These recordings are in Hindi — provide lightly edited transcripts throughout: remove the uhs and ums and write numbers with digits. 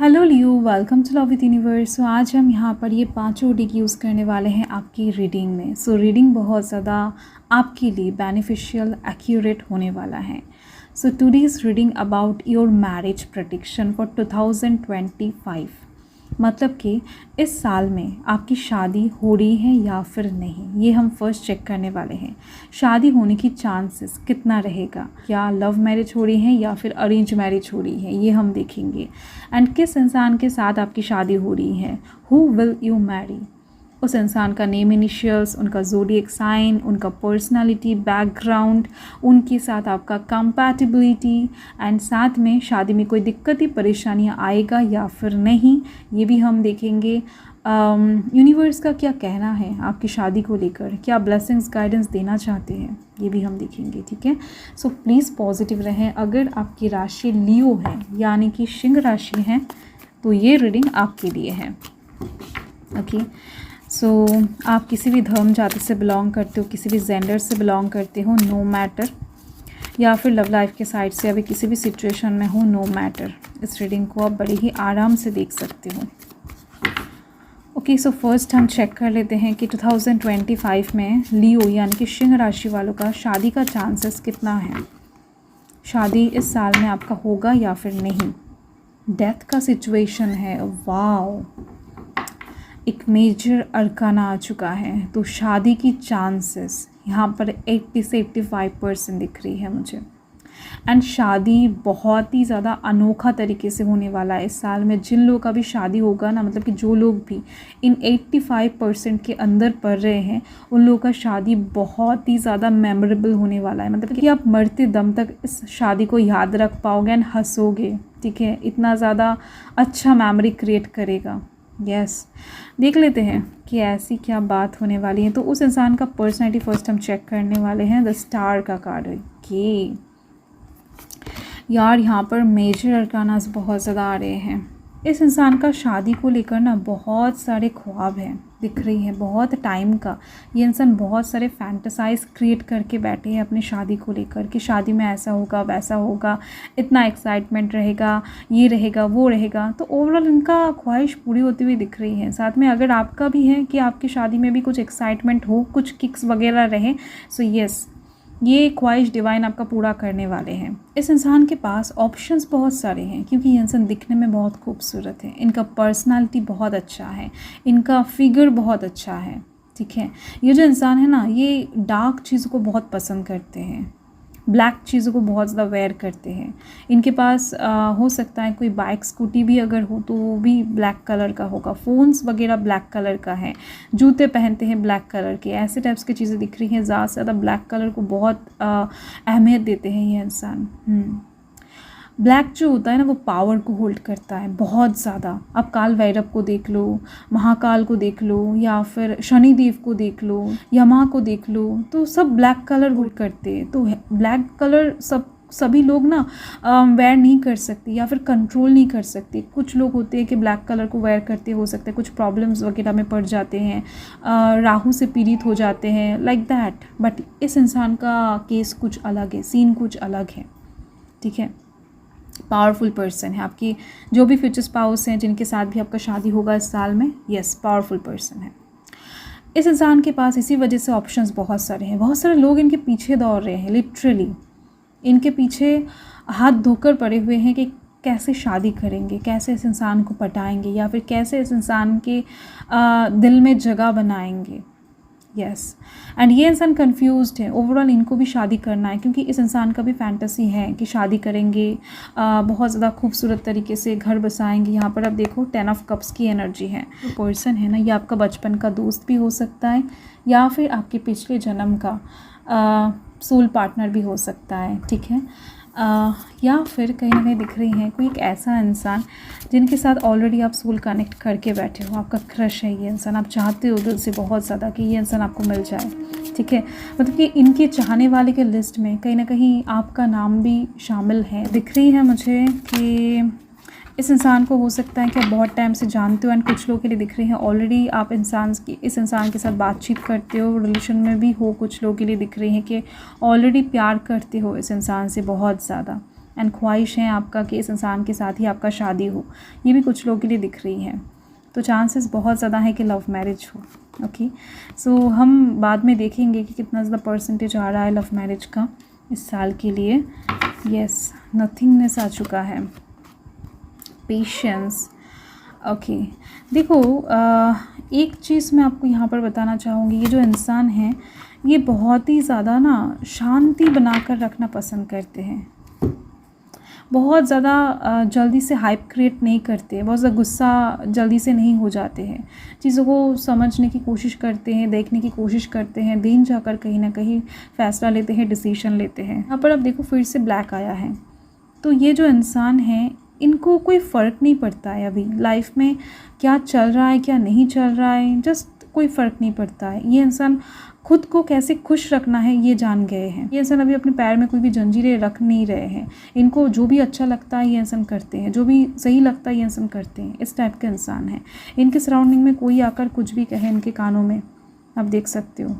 Hello Leo, welcome to love with universe. सो आज हम यहाँ पर ये पांचों टिक यूज़ करने वाले हैं आपकी रीडिंग में। सो रीडिंग बहुत ज़्यादा आपके लिए बेनिफिशियल एक्यूरेट होने वाला है। So today is reading about your marriage prediction for 2025। मतलब कि इस साल में आपकी शादी हो रही है या फिर नहीं, ये हम फर्स्ट चेक करने वाले हैं। शादी होने की चांसेस कितना रहेगा, क्या लव मैरिज हो रही है या फिर अरेंज मैरिज हो रही है, ये हम देखेंगे। एंड किस इंसान के साथ आपकी शादी हो रही है, हु विल यू मैरी, उस इंसान का नेम, इनिशियल्स, उनका ज़ोडिएक साइन, उनका पर्सनालिटी, बैकग्राउंड, उनके साथ आपका कंपैटिबिलिटी, एंड साथ में शादी में कोई दिक्कत, परेशानियाँ आएगा या फिर नहीं, ये भी हम देखेंगे। यूनिवर्स का क्या कहना है आपकी शादी को लेकर, क्या ब्लेसिंग्स गाइडेंस देना चाहते हैं, ये भी हम देखेंगे। ठीक है, सो प्लीज़ पॉजिटिव रहें। अगर आपकी राशि लियो है यानी कि सिंह राशि है तो ये रीडिंग आपके लिए है। ओके, सो आप किसी भी धर्म जाति से बिलोंग करते हो, किसी भी जेंडर से बिलोंग करते हो, नो मैटर, या फिर लव लाइफ के साइड से अभी किसी भी सिचुएशन में हो, नो मैटर, इस रीडिंग को आप बड़े ही आराम से देख सकते हो। ओके, सो फर्स्ट हम चेक कर लेते हैं कि 2025 में लियो यानी कि सिंह राशि वालों का शादी का चांसेस कितना है। शादी इस साल में आपका होगा या फिर नहीं। डेथ का सिचुएशन है, वाओ, एक मेजर अरकाना आ चुका है, तो शादी की चांसेस यहाँ पर 80 से 85% दिख रही है मुझे। एंड शादी बहुत ही ज़्यादा अनोखा तरीके से होने वाला है इस साल में। जिन लोगों का भी शादी होगा ना, मतलब कि जो लोग भी इन 85% के अंदर पड़ रहे हैं, उन लोगों का शादी बहुत ही ज़्यादा मेमोरेबल होने वाला है। मतलब कि आप मरते दम तक इस शादी को याद रख पाओगे एंड हंसोगे। ठीक है, इतना ज़्यादा अच्छा मेमोरी क्रिएट करेगा। यस, देख लेते हैं कि ऐसी क्या बात होने वाली है। तो उस इंसान का पर्सनैलिटी फर्स्ट हम चेक करने वाले हैं। द स्टार का कार्ड है कि यार यहाँ पर मेजर अरकानास बहुत ज़्यादा आ रहे हैं। इस इंसान का शादी को लेकर ना बहुत सारे ख्वाब हैं, दिख रही है बहुत टाइम का। ये इंसान बहुत सारे फैंटेसाइज क्रिएट करके बैठे हैं अपनी शादी को लेकर कि शादी में ऐसा होगा, वैसा होगा, इतना एक्साइटमेंट रहेगा, ये रहेगा, वो रहेगा। तो ओवरऑल इनका ख्वाहिश पूरी होती हुई दिख रही है। साथ में अगर आपका भी है कि आपकी शादी में भी कुछ एक्साइटमेंट हो, कुछ किक्स वगैरह रहे, सो यस, ये ख्वाहिश डिवाइन आपका पूरा करने वाले हैं। इस इंसान के पास ऑप्शंस बहुत सारे हैं क्योंकि ये इंसान दिखने में बहुत खूबसूरत है, इनका पर्सनालिटी बहुत अच्छा है, इनका फिगर बहुत अच्छा है। ठीक है, ये जो इंसान है ना, ये डार्क चीज़ों को बहुत पसंद करते हैं, ब्लैक चीज़ों को बहुत ज़्यादा वेयर करते हैं। इनके पास हो सकता है कोई बाइक स्कूटी भी अगर हो तो वो भी ब्लैक कलर का होगा, फ़ोन्स वगैरह ब्लैक कलर का है, जूते पहनते हैं ब्लैक कलर के, ऐसे टाइप्स की चीज़ें दिख रही हैं। ज़्यादा से ज़्यादा ब्लैक कलर को बहुत अहमियत देते हैं ये इंसान। ब्लैक जो होता है ना, वो पावर को होल्ड करता है बहुत ज़्यादा। आप काल भैरव को देख लो, महाकाल को देख लो, या फिर शनिदेव को देख लो, यमा को देख लो, तो सब ब्लैक कलर होल्ड करते हैं। तो ब्लैक कलर सभी लोग ना वेयर नहीं कर सकते या फिर कंट्रोल नहीं कर सकते। कुछ लोग होते हैं कि ब्लैक कलर को वेयर करते हो सकते हैं, कुछ प्रॉब्लम्स वगैरह में पड़ जाते हैं, राहु से पीड़ित हो जाते हैं, लाइक दैट। बट इस इंसान का केस कुछ अलग है, सीन कुछ अलग है। ठीक है, पावरफुल पर्सन है आपकी, जो भी फ्यूचर स्पाउस हैं जिनके साथ भी आपका शादी होगा इस साल में, यस, पावरफुल पर्सन है। इस इंसान के पास इसी वजह से ऑप्शंस बहुत सारे हैं। बहुत सारे लोग इनके पीछे दौड़ रहे हैं, लिटरली इनके पीछे हाथ धोकर पड़े हुए हैं कि कैसे शादी करेंगे, कैसे इस इंसान को पटाएंगे, या फिर कैसे इस इंसान के दिल में जगह बनाएंगे। यस, एंड ये इंसान कंफ्यूज्ड है। ओवरऑल इनको भी शादी करना है क्योंकि इस इंसान का भी फैंटेसी है कि शादी करेंगे, बहुत ज़्यादा खूबसूरत तरीके से घर बसाएंगे। यहाँ पर आप देखो 10 ऑफ कप्स की एनर्जी है। जो पर्सन है ना, ये आपका बचपन का दोस्त भी हो सकता है या फिर आपके पिछले जन्म का सोल पार्टनर भी हो सकता है। ठीक है, या फिर कहीं ना कहीं दिख रही हैं कोई एक ऐसा इंसान जिनके साथ ऑलरेडी आप सोल कनेक्ट करके बैठे हो, आपका क्रश है ये इंसान, आप चाहते हो दिल से बहुत ज़्यादा कि ये इंसान आपको मिल जाए। ठीक है, मतलब कि इनके चाहने वाले के लिस्ट में कहीं ना कहीं आपका नाम भी शामिल है। दिख रही है मुझे कि इस इंसान को हो सकता है कि आप बहुत टाइम से जानते हो, एंड कुछ लोगों के लिए दिख रही है ऑलरेडी आप इस इंसान के साथ बातचीत करते हो, रिलेशन में भी हो। कुछ लोगों के लिए दिख रही है कि ऑलरेडी प्यार करते हो इस इंसान से बहुत ज़्यादा। एंड ख्वाहिश है आपका कि इस इंसान के साथ ही आपका शादी हो, ये भी कुछ लोगों के लिए दिख रही है। तो चांसेस बहुत ज़्यादा है कि लव मैरिज हो। ओके, सो हम बाद में देखेंगे कि कितना ज़्यादा परसेंटेज आ रहा है लव मैरिज का इस साल के लिए। यस, नथिंगनेस आ चुका है, पेशेंस। ओके, देखो एक चीज़ मैं आपको यहाँ पर बताना चाहूँगी, ये जो इंसान है ये बहुत ही ज़्यादा ना शांति बनाकर रखना पसंद करते हैं, बहुत ज़्यादा जल्दी से हाइप क्रिएट नहीं करते, बहुत ज़्यादा गुस्सा जल्दी से नहीं हो जाते हैं, चीज़ों को समझने की कोशिश करते हैं, देखने की कोशिश करते हैं, दिन जाकर कहीं ना कहीं फ़ैसला लेते हैं, डिसीजन लेते हैं। यहाँ पर अब देखो फिर से ब्लैक आया है, तो ये जो इंसान है इनको कोई फ़र्क नहीं पड़ता है अभी लाइफ में क्या चल रहा है क्या नहीं चल रहा है, जस्ट कोई फ़र्क नहीं पड़ता है। ये इंसान खुद को कैसे खुश रखना है ये जान गए हैं। ये इंसान अभी अपने पैर में कोई भी जंजीरें रख नहीं रहे हैं, इनको जो भी अच्छा लगता है ये इंसान करते हैं, जो भी सही लगता है ये इंसान करते हैं, इस टाइप के इंसान हैं। इनके सराउंडिंग में कोई आकर कुछ भी कहे इनके कानों में, आप देख सकते हो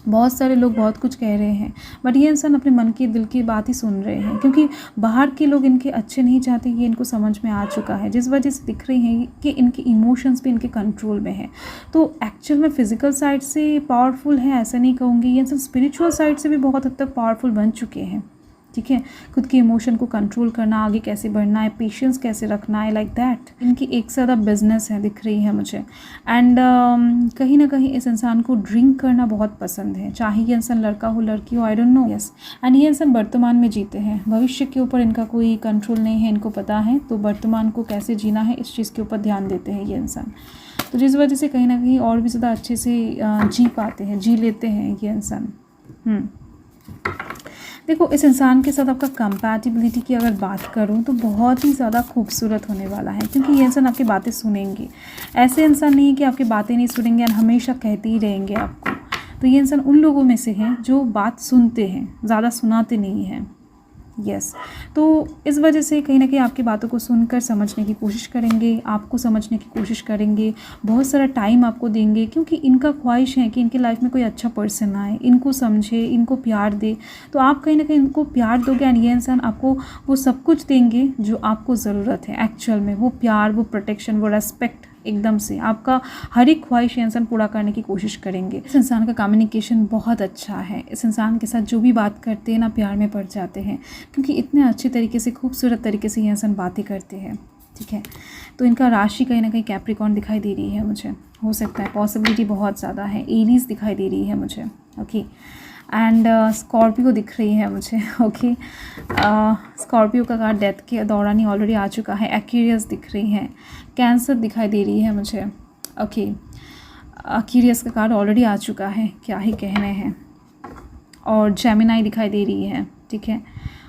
बहुत सारे लोग बहुत कुछ कह रहे हैं, बट ये इंसान अपने मन की दिल की बात ही सुन रहे हैं, क्योंकि बाहर के लोग इनके अच्छे नहीं चाहते, ये इनको समझ में आ चुका है, जिस वजह से दिख रही हैं कि इनके इमोशंस भी इनके कंट्रोल में है। तो एक्चुअल में फिजिकल साइड से पावरफुल है ऐसा नहीं कहूँगी, ये इंसान स्पिरिचुअल साइड से भी बहुत हद तक पावरफुल बन चुके हैं। ठीक है, खुद के इमोशन को कंट्रोल करना, आगे कैसे बढ़ना है, पेशेंस कैसे रखना है, लाइक दैट इनकी एक से ज़्यादा बिजनेस है दिख रही है मुझे। एंड कहीं ना कहीं इस इंसान को ड्रिंक करना बहुत पसंद है, चाहे ये इंसान लड़का हो लड़की हो, I don't know. Yes, and ये इंसान वर्तमान में जीते हैं, भविष्य के ऊपर इनका कोई कंट्रोल नहीं है, इनको पता है, तो वर्तमान को कैसे जीना है इस चीज़ के ऊपर ध्यान देते हैं ये इंसान। तो जिस वजह से कहीं ना कहीं और भी ज़्यादा अच्छे से जी पाते हैं, जी लेते हैं ये इंसान। देखो इस इंसान के साथ आपका कंपैटिबिलिटी की अगर बात करूं तो बहुत ही ज़्यादा खूबसूरत होने वाला है, क्योंकि ये इंसान आपकी बातें सुनेंगे। ऐसे इंसान नहीं है कि आपकी बातें नहीं सुनेंगे और हमेशा कहते ही रहेंगे आपको। तो ये इंसान उन लोगों में से हैं जो बात सुनते हैं, ज़्यादा सुनाते नहीं हैं। यस, तो इस वजह से कहीं ना कहीं आपकी बातों को सुनकर समझने की कोशिश करेंगे, आपको समझने की कोशिश करेंगे, बहुत सारा टाइम आपको देंगे, क्योंकि इनका ख्वाहिश है कि इनकी लाइफ में कोई अच्छा पर्सन आए, इनको समझे, इनको प्यार दे। तो आप कहीं ना कहीं इनको प्यार दोगे एंड ये इंसान आपको वो सब कुछ देंगे जो आपको ज़रूरत है एक्चुअल में, वो प्यार, वो प्रोटेक्शन, वो रेस्पेक्ट, एकदम से आपका हर एक ख्वाहिश इंसान पूरा करने की कोशिश करेंगे। इस इंसान का कम्युनिकेशन बहुत अच्छा है, इस इंसान के साथ जो भी बात करते हैं ना प्यार में पड़ जाते हैं, क्योंकि इतने अच्छे तरीके से, खूबसूरत तरीके से ये इंसान बातें करते हैं। ठीक है, तो इनका राशि कहीं ना कहीं कैप्रिकॉर्न दिखाई दे रही है मुझे, हो सकता है, पॉसिबिलिटी बहुत ज़्यादा है, एरीज दिखाई दे रही है मुझे। ओके, एंड स्कॉर्पियो दिख रही है मुझे। ओके, स्कॉर्पियो का कार्ड डेथ के दौरान ही ऑलरेडी आ चुका है। एक्वेरियस दिख रही है, कैंसर दिखाई दे रही है मुझे। ओके, एक्वेरियस का कार्ड ऑलरेडी आ चुका है, क्या ही कहने हैं। और जेमिनाई दिखाई दे रही है, ठीक है,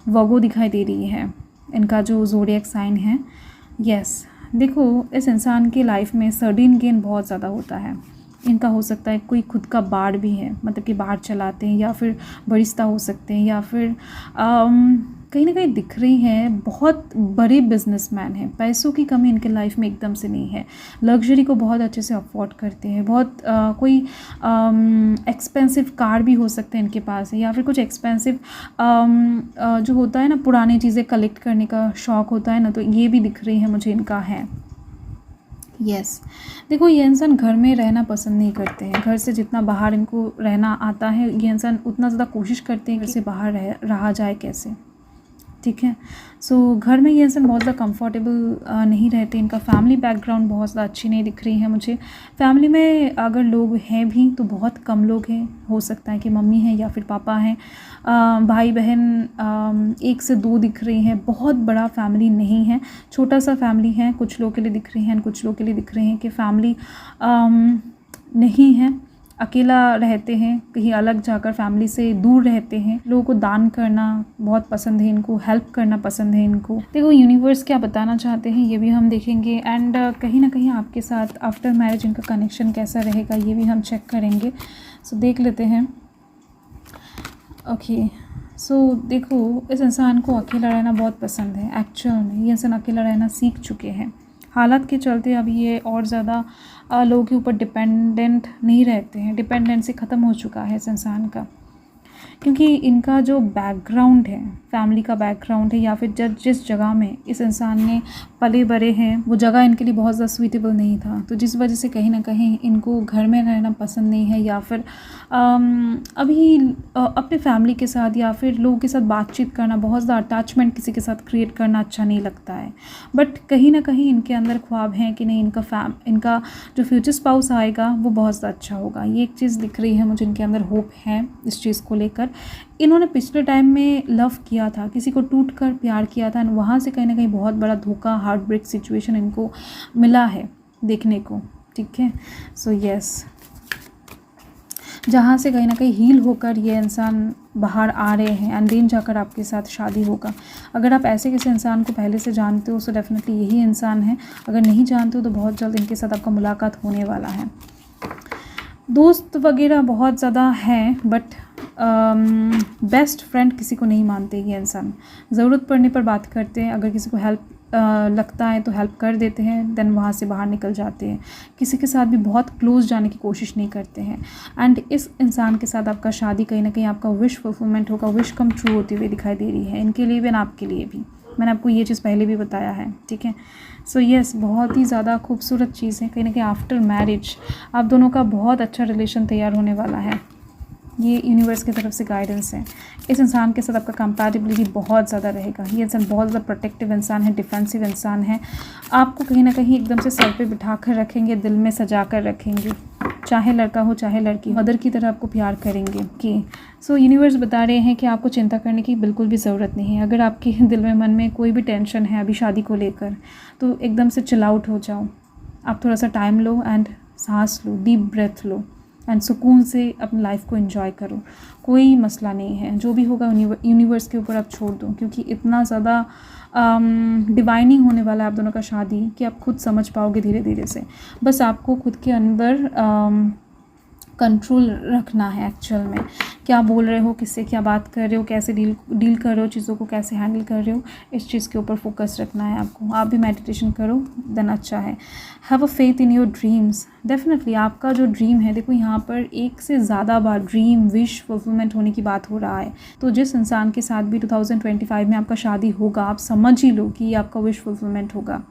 वर्गो दिखाई दे रही है, इनका जो ज़ोडिएक साइन है। यस, देखो इस इंसान की लाइफ में सडन गेन बहुत ज़्यादा होता है। इनका हो सकता है कोई खुद का बार भी है, मतलब कि बार चलाते हैं, या फिर बरिस्ता हो सकते हैं, या फिर कहीं ना कहीं दिख रही है बहुत बड़े बिजनेसमैन हैं। पैसों की कमी इनके लाइफ में एकदम से नहीं है, लग्जरी को बहुत अच्छे से अफोर्ड करते हैं, बहुत कोई एक्सपेंसिव कार भी हो सकता है इनके पास है, या फिर कुछ एक्सपेंसिव जो होता है ना, पुरानी चीज़ें कलेक्ट करने का शौक़ होता है ना, तो ये भी दिख रही है मुझे इनका है। यस, देखो ये इंसान घर में रहना पसंद नहीं करते हैं, घर से जितना बाहर इनको रहना आता है ये इंसान उतना ज़्यादा कोशिश करते हैं कि घर से बाहर रहा जाए कैसे। ठीक है, सो घर में ये इंसान बहुत ज़्यादा कंफर्टेबल नहीं रहते, इनका फैमिली बैकग्राउंड बहुत ज़्यादा अच्छी नहीं दिख रही है मुझे। फैमिली में अगर लोग हैं भी तो बहुत कम लोग हैं, हो सकता है कि मम्मी हैं या फिर पापा हैं, भाई बहन 1 से 2 दिख रही हैं, बहुत बड़ा फैमिली नहीं है, छोटा सा फैमिली है। कुछ लोग के लिए दिख रही हैं, कुछ लोग के लिए दिख रहे हैं कि फैमिली नहीं है, अकेला रहते हैं, कहीं अलग जाकर फैमिली से दूर रहते हैं। लोगों को दान करना बहुत पसंद है इनको, हेल्प करना पसंद है इनको। देखो यूनिवर्स क्या बताना चाहते हैं ये भी हम देखेंगे, एंड कहीं ना कहीं आपके साथ आफ्टर मैरिज इनका कनेक्शन कैसा रहेगा ये भी हम चेक करेंगे। सो देख लेते हैं। ओके, सो देखो इस इंसान को अकेला रहना बहुत पसंद है। एक्चुअल में ये इंसान अकेला रहना सीख चुके हैं, हालात के चलते अभी ये और ज़्यादा लोगों के ऊपर डिपेंडेंट नहीं रहते हैं, डिपेंडेंसी ख़त्म हो चुका है इस इंसान का। क्योंकि इनका जो बैकग्राउंड है, फैमिली का बैकग्राउंड है, या फिर जिस जगह में इस इंसान ने पले बड़े हैं वो जगह इनके लिए बहुत ज़्यादा सूटेबल नहीं था, तो जिस वजह से कहीं ना कहीं इनको घर में रहना पसंद नहीं है, या फिर अभी अपने फैमिली के साथ या फिर लोगों के साथ बातचीत करना, बहुत ज़्यादा अटैचमेंट किसी के साथ क्रिएट करना अच्छा नहीं लगता है। बट कहीं ना कहीं इनके अंदर ख्वाब हैं कि नहीं, इनका जो फ्यूचर स्पाउस आएगा वो बहुत ज़्यादा अच्छा होगा। ये एक चीज़ दिख रही है मुझे, इनके अंदर होप है इस चीज़ को लेकर। इन्होंने पिछले टाइम में लव किया था, किसी को टूट कर प्यार किया था, वहाँ से कहीं ना कहीं बहुत बड़ा धोखा, हार्ट ब्रेक सिचुएशन इनको मिला है देखने को। ठीक है, सो यस, जहाँ से कहीं ना कहीं हील होकर ये इंसान बाहर आ रहे हैं एंड देन जाकर आपके साथ शादी होगा। अगर आप ऐसे किसी इंसान को पहले से जानते हो तो डेफिनेटली यही इंसान है। अगर नहीं जानते हो तो बहुत जल्द इनके साथ आपका मुलाकात होने वाला है। दोस्त वगैरह बहुत ज़्यादा हैं, बट बेस्ट फ्रेंड किसी को नहीं मानते ये इंसान। ज़रूरत पड़ने पर बात करते हैं, अगर किसी को हेल्प लगता है तो हेल्प कर देते हैं, देन वहाँ से बाहर निकल जाते हैं। किसी के साथ भी बहुत क्लोज जाने की कोशिश नहीं करते हैं। एंड इस इंसान के साथ आपका शादी कहीं ना कहीं आपका विश फुलफिलमेंट होगा, विश कम ट्रू होती हुई दिखाई दे रही है इनके लिए भी, और आपके लिए भी। मैंने आपको ये चीज़ पहले भी बताया है। ठीक है, सो यस, बहुत ही ज़्यादा खूबसूरत चीज़ है। कहीं ना कहीं आफ्टर मैरिज आप दोनों का बहुत अच्छा रिलेशन तैयार होने वाला है। ये यूनिवर्स की तरफ से गाइडेंस है। इस इंसान के साथ आपका कंपैटिबिलिटी बहुत ज़्यादा रहेगा। ये इंसान बहुत ज़्यादा प्रोटेक्टिव इंसान है, डिफेंसिव इंसान है। आपको कहीं ना कहीं एकदम से सर पे बिठा कर रखेंगे, दिल में सजा कर रखेंगे, चाहे लड़का हो चाहे लड़की, मदर की तरह आपको प्यार करेंगे। कि सो यूनिवर्स बता रहे हैं कि आपको चिंता करने की बिल्कुल भी ज़रूरत नहीं है। अगर आपके दिल में मन में कोई भी टेंशन है अभी शादी को लेकर, तो एकदम से चिल आउट हो जाओ। आप थोड़ा सा टाइम लो एंड सांस लो, डीप ब्रेथ लो एंड सुकून से अपनी लाइफ को एंजॉय करो। कोई मसला नहीं है, जो भी होगा यूनिवर्स के ऊपर आप छोड़ दो, क्योंकि इतना ज़्यादा डिवाइनिंग होने वाला है आप दोनों का शादी कि आप खुद समझ पाओगे धीरे धीरे से। बस आपको खुद के अंदर कंट्रोल रखना है एक्चुअल में, क्या बोल रहे हो, किससे क्या बात कर रहे हो, कैसे डील कर रहे हो, चीज़ों को कैसे हैंडल कर रहे हो, इस चीज़ के ऊपर फोकस रखना है आपको। आप भी मेडिटेशन करो, देन अच्छा है। Have a faith in your dreams. Definitely आपका जो ड्रीम है, देखो यहाँ पर एक से ज़्यादा बार ड्रीम विश फुलफिलमेंट होने की बात हो रहा है। तो जिस इंसान के साथ भी 2025 में आपका शादी होगा, आप समझ ही लो कि ये आपका विश फुलफिलमेंट होगा।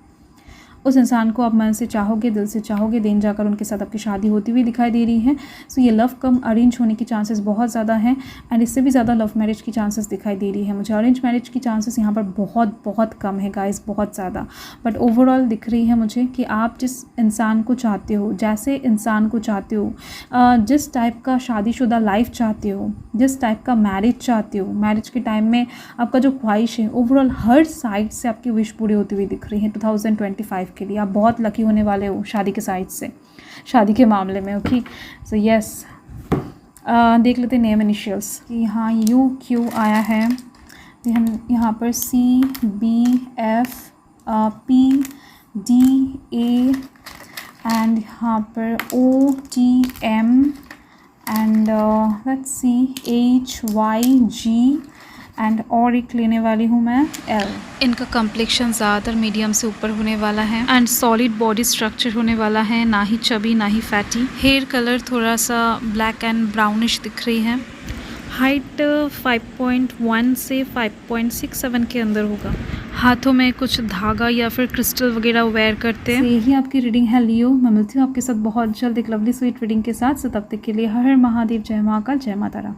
उस इंसान को आप मन से चाहोगे, दिल से चाहोगे, देन जाकर उनके साथ आपकी शादी होती हुई दिखाई दे रही है। सो ये लव कम अरेंज होने की चांसेस बहुत ज़्यादा हैं, एंड इससे भी ज़्यादा लव मैरिज की चांसेस दिखाई दे रही है मुझे। अरेंज मैरिज की चांसेस यहाँ पर बहुत बहुत कम है गाइस, बहुत ज़्यादा। बट ओवरऑल दिख रही है मुझे कि आप जिस इंसान को चाहते हो, जैसे इंसान को चाहते हो, जिस टाइप का शादीशुदा लाइफ चाहते हो, जिस टाइप का मैरिज चाहते हो, मैरिज के टाइम में आपका जो ख्वाहिश है, ओवरऑल हर साइड से आपकी विश पूरी होती हुई दिख रही है 2025 के लिए। आप बहुत लकी होने वाले हो शादी के साइड से, शादी के मामले में। ओके, सो यस, देख लेते नेम इनिशियल्स कि यहाँ UQ आया है, हम यहाँ पर CBF PDA एंड यहाँ पर OTM and let's see HYG and और एक लेने वाली हूँ मैं L। इनका कम्प्लेक्शन ज़्यादातर मीडियम से ऊपर होने वाला है एंड सॉलिड बॉडी स्ट्रक्चर होने वाला है, ना ही चबी ना ही फैटी। हेयर कलर थोड़ा सा ब्लैक एंड ब्राउनिश दिख रही है। हाइट 5.1 से 5.67 के अंदर होगा। हाथों में कुछ धागा या फिर क्रिस्टल वगैरह वेयर करते हैं। यही आपकी रीडिंग है लियो। मैं मिलती हूँ आपके साथ बहुत जल्द एक लवली स्वीट रीडिंग के साथ। तब तक के लिए हर हर महादेव, जय महाकाल, जय माता राम।